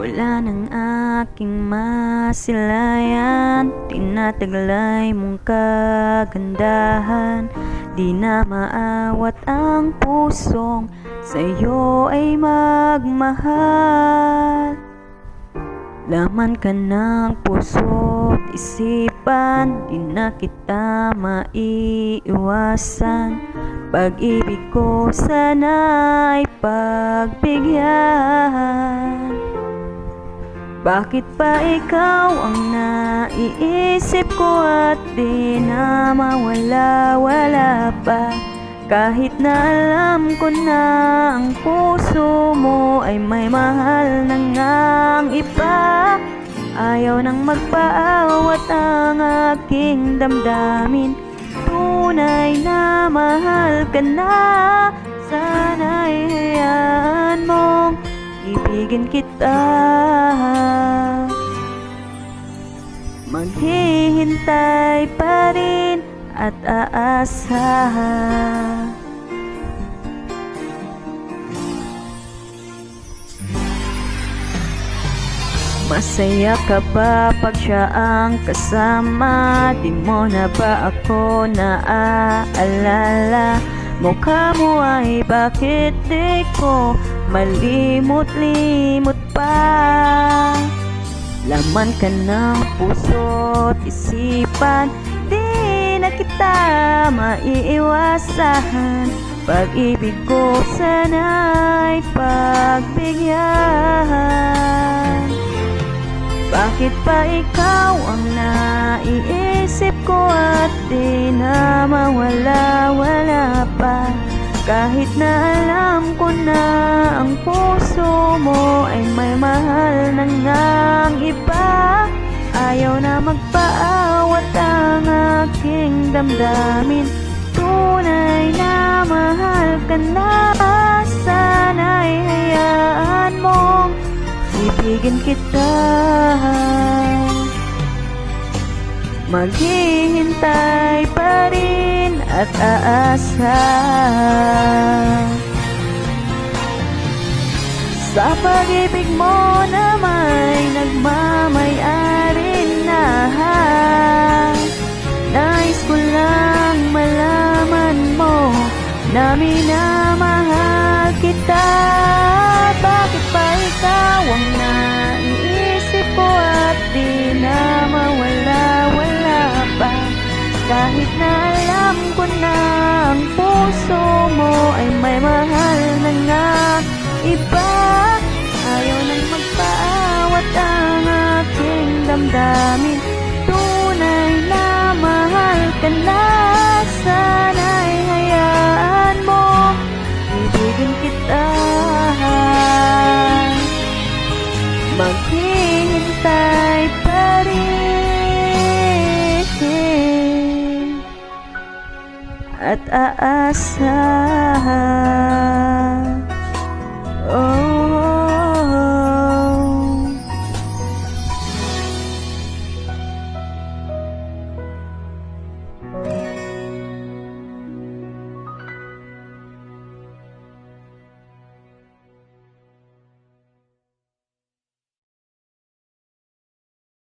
Wala ng aking masilayan, tinataglay mong kagandahan. Di na maawat ang pusong sa'yo ay magmahal. Laman ka ng puso't isipan, di na kita maiiwasan. Pag-ibig ko sana'y pagbigyan. Bakit pa ikaw ang naiisip ko at di na mawala-wala pa? Kahit na alam ko na ang puso mo ay may mahal na ngang iba. Ayaw nang magpaawat ang aking damdamin. Tunay na mahal ka na, sana'y hayaan mong ibigin kita. Maghihintay pa rin at aasahan. Masaya ka ba pag siya ang kasama? Di mo na ba ako naaalala? Mukha mo ay bakit di ko malimot-limot pa? Laman ka ng puso't isipan, di na kita maiiwasan. Pag-ibig ko sana'y pagbigyan. Bakit pa ikaw ang naiisip ko at di na mawala-wala pa? Kahit na alam ko na ang puso mo ay may mahal na ngang iba. Ayaw na magpaawat ang aking damdamin. Tunay na mahal ka na, sana'y hayaan mong ibigin kita. Maghihintay pa rin at aasa sa pag-ibig mo na may nagmamay-ari na. Nais ko lang malaman mo na minamahal kita. Bakit pa ikaw ang naiisip ko at di na mawala-wala pa? Kahit na alam ko na ang puso mo ay may mahal na nga iba. Ayaw nang magpaawat ang aking damdamin. Tunay na mahal ka na, sana'y hayaan mo ibigin kita. Maghihintay pa rin at aasa